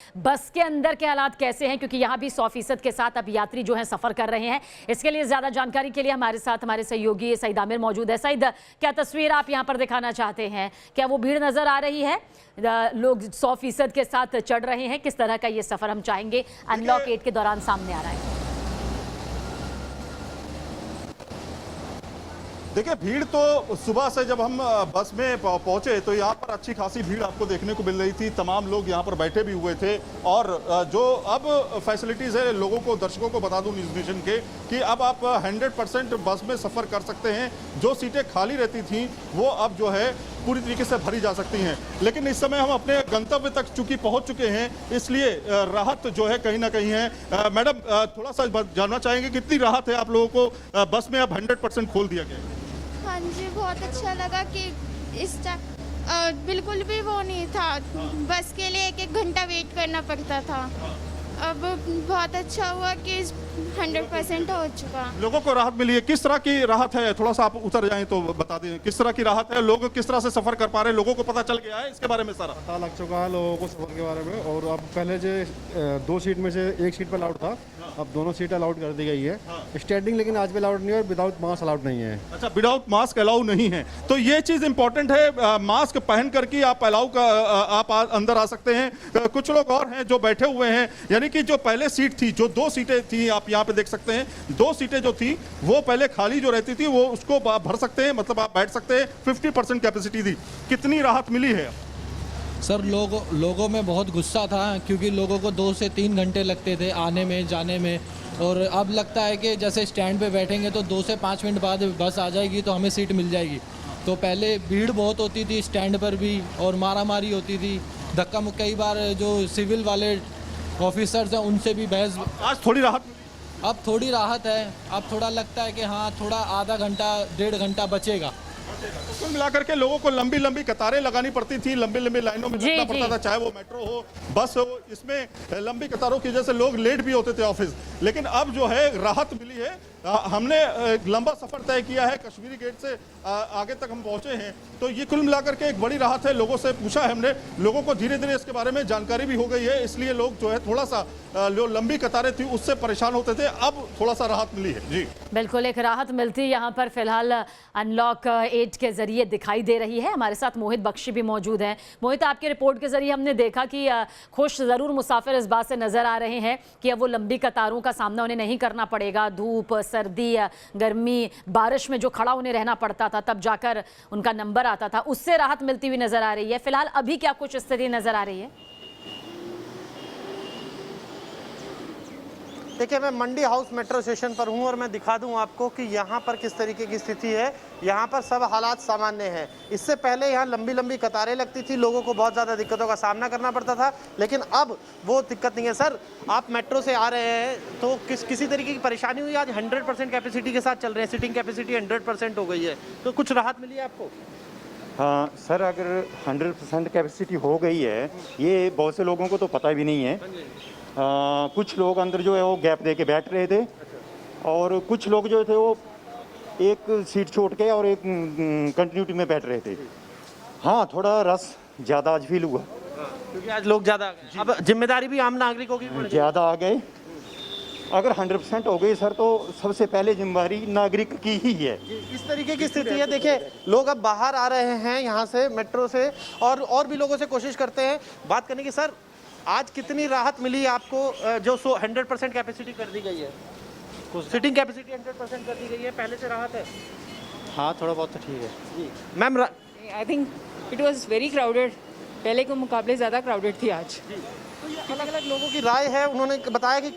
बस के अंदर के हालात कैसे हैं, क्योंकि यहाँ भी 100% के साथ अब यात्री जो हैं सफर कर रहे हैं। इसके लिए ज्यादा जानकारी के लिए हमारे साथ हमारे सहयोगी सईद आमिर मौजूद है। सईद, क्या तस्वीर आप यहाँ पर दिखाना चाहते हैं? क्या वो भीड़ नजर आ रही है? लोग 100% के साथ चढ़ रहे हैं। किस तरह का ये सफर हम चाहेंगे अनलॉक 8 के दौरान सामने आ रहा है? देखिए, भीड़ तो सुबह से जब हम बस में पहुंचे तो यहाँ पर अच्छी खासी भीड़ आपको देखने को मिल रही थी। तमाम लोग यहाँ पर बैठे भी हुए थे और जो अब फैसिलिटीज़ है लोगों को, दर्शकों को बता दूं न्यूज़ नेशन के कि अब आप 100% बस में सफ़र कर सकते हैं। जो सीटें खाली रहती थी वो अब जो है पूरी तरीके से भरी जा सकती हैं। लेकिन इस समय हम अपने गंतव्य तक चूंकि पहुँच चुके हैं, इसलिए राहत जो है कहीं ना कहीं है। मैडम, थोड़ा सा जानना चाहेंगे कितनी राहत है आप लोगों को? बस में अब 100% खोल दिया गया है। हाँ जी, बहुत अच्छा लगा कि इस टाइम बिल्कुल भी वो नहीं था। बस के लिए एक घंटा वेट करना पड़ता था। अब बहुत अच्छा हुआ कि 100% हो चुका। लोगों को राहत मिली है। किस तरह की राहत है? थोड़ा सा आप उतर जाएं तो बता दें किस तरह की राहत है। लोग किस तरह से सफर कर पा रहे हैं? लोगों को पता चल गया है इसके बारे में? सारा पता लग चुका है लोगों को सफर के बारे में। और अब पहले जो 2 सीट में से 1 सीट पर अलाउड था, अब दोनों सीट अलाउड कर दी गई है। स्टैंडिंग लेकिन आज भी अलाउड नहीं है और विदाउट मास्क अलाउड नहीं है। अच्छा, विदाउट मास्क अलाउ नहीं है, तो ये चीज इंपॉर्टेंट है। मास्क पहन करके आप आप अंदर आ सकते हैं। कुछ लोग और हैं जो बैठे हुए हैं, यानी कि जो पहले सीट थी, जो 2 सीटें थी, आप यहाँ पे देख सकते हैं 2 सीटें जो थी वो पहले खाली जो रहती थी वो उसको भर सकते हैं, मतलब आप बैठ सकते हैं। 50% कैपेसिटी थी। कितनी राहत मिली है? सर, लोगों में बहुत गुस्सा था क्योंकि लोगों को 2 से 3 घंटे लगते थे आने में जाने में, और अब लगता है कि जैसे स्टैंड पे बैठेंगे तो 2 से 5 मिनट बाद बस आ जाएगी तो हमें सीट मिल जाएगी। तो पहले भीड़ बहुत होती थी स्टैंड पर भी और मारामारी होती थी, धक्का मुक्का। कई बार जो सिविल वाले ऑफिसर्स हैं उनसे भी बहस। आज थोड़ी राहत? अब थोड़ी राहत है। अब थोड़ा लगता है कि हाँ, थोड़ा आधा घंटा 1.5 घंटा बचेगा। तो कुल मिलाकर के लोगों को लंबी लंबी कतारें लगानी पड़ती थी, लंबी लंबी लाइनों में लगना पड़ता था, चाहे वो मेट्रो हो, बस हो। इसमें लंबी कतारों की वजह से लोग लेट भी होते थे ऑफिस। लेकिन अब जो है राहत मिली है। हमने लंबा सफर तय किया है, कश्मीरी गेट से आगे तक हम पहुंचे हैं, तो ये कुल मिलाकर के एक बड़ी राहत है। लोगों से पूछा है हमने, लोगों को धीरे धीरे इसके बारे में जानकारी भी हो गई है, इसलिए लोग जो है थोड़ा सा जो लंबी कतारें थी उससे परेशान होते थे, अब थोड़ा सा राहत मिली है। जी बिल्कुल, एक राहत मिलती यहाँ पर फिलहाल अनलॉक 8 के जरिए दिखाई दे रही है। हमारे साथ मोहित बख्शी भी मौजूद हैं। मोहित, आपकी रिपोर्ट के जरिए हमने देखा कि खुश जरूर मुसाफिर इस बात से नजर आ रहे हैं कि अब वो लंबी कतारों का सामना उन्हें नहीं करना पड़ेगा। धूप, सर्दी, गर्मी, बारिश में जो खड़ा उन्हें रहना पड़ता था तब जाकर उनका नंबर आता था, उससे राहत मिलती हुई नजर आ रही है। फिलहाल अभी क्या कुछ स्थिति नजर आ रही है? देखिए, मैं मंडी हाउस मेट्रो स्टेशन पर हूं और मैं दिखा दूं आपको कि यहां पर किस तरीके की स्थिति है। यहां पर सब हालात सामान्य हैं। इससे पहले यहां लंबी लंबी कतारें लगती थी, लोगों को बहुत ज़्यादा दिक्कतों का सामना करना पड़ता था, लेकिन अब वो दिक्कत नहीं है। सर, आप मेट्रो से आ रहे हैं तो किसी तरीके की परेशानी हुई? आज 100% कैपेसिटी के साथ चल रहे हैं, सीटिंग कैपेसिटी 100% हो गई है, तो कुछ राहत मिली है आपको? हाँ सर, अगर 100% कैपेसिटी हो गई है, ये बहुत से लोगों को तो पता भी नहीं है। कुछ लोग अंदर जो है वो गैप दे के बैठ रहे थे और कुछ लोग जो थे वो एक सीट छोड़ के और एक कंटिन्यूटी में बैठ रहे थे। हाँ, थोड़ा रस ज़्यादा आज फील हुआ क्योंकि आज लोग ज़्यादा आ गए। अब जिम्मेदारी भी आम नागरिकों की ज़्यादा आ गए। अगर 100% हो गई सर, तो सबसे पहले जिम्मेदारी नागरिक की ही है। इस तरीके की स्थिति है। देखिए, लोग अब बाहर आ रहे हैं यहाँ से, मेट्रो से, और भी लोगों से कोशिश करते हैं बात करने की। सर, आज कितनी राहत मिली आपको जो 100% कैपेसिटी कर दी गई है? सीटिंग कैपेसिटी 100% कर दी गई है, पहले से राहत है? हाँ, थोड़ा बहुत तो ठीक है जी ma'am. I think it was very crowded, पहले के मुकाबले ज़्यादा क्राउडेड थी आज। तो ये अलग अलग लोगों की राय है। उन्होंने बताया कि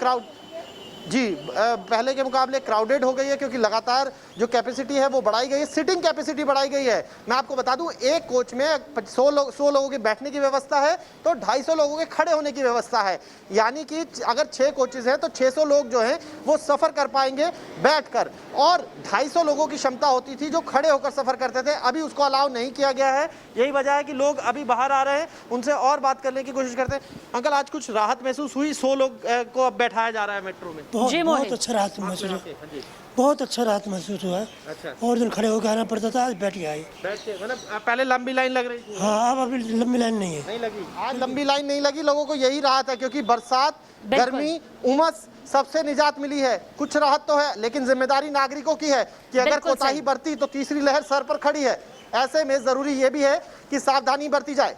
पहले के मुकाबले क्राउडेड हो गई है क्योंकि लगातार जो कैपेसिटी है वो बढ़ाई गई है, सीटिंग कैपेसिटी बढ़ाई गई है। मैं आपको बता दूं, एक कोच में 100 लोगों के बैठने की व्यवस्था है तो 250 लोगों के खड़े होने की व्यवस्था है। यानी कि अगर 6 कोचेज हैं तो 600 लोग जो हैं वो सफ़र कर पाएंगे बैठकर, और 250 लोगों की क्षमता होती थी जो खड़े होकर सफ़र करते थे। अभी उसको अलाउ नहीं किया गया है। यही वजह है कि लोग अभी बाहर आ रहे हैं। उनसे और बात करने की कोशिश करते हैं। अंकल, आज कुछ राहत महसूस हुई? 100 लोग को अब बैठाया जा रहा है मेट्रो में। जी बहुत मोहित। अच्छा राहत महसूस हुआ, बहुत अच्छा राहत महसूस हुआ। और दिन खड़े होकर आना पड़ता था, आज बैठ के आए। बैठ के मतलब पहले लंबी लाइन लग रही थी, हाँ, अब अभी लंबी लाइन नहीं है। नहीं लगी। आज लंबी लाइन नहीं लगी, लोगों को यही राहत है क्योंकि बरसात, गर्मी, उमस सबसे निजात मिली है। कुछ राहत तो है, लेकिन जिम्मेदारी नागरिकों की है कि अगर बिल्कुल कोताही सही। बरती तो तीसरी लहर सर पर खड़ी है। ऐसे में जरूरी ये भी है कि सावधानी बरती जाए।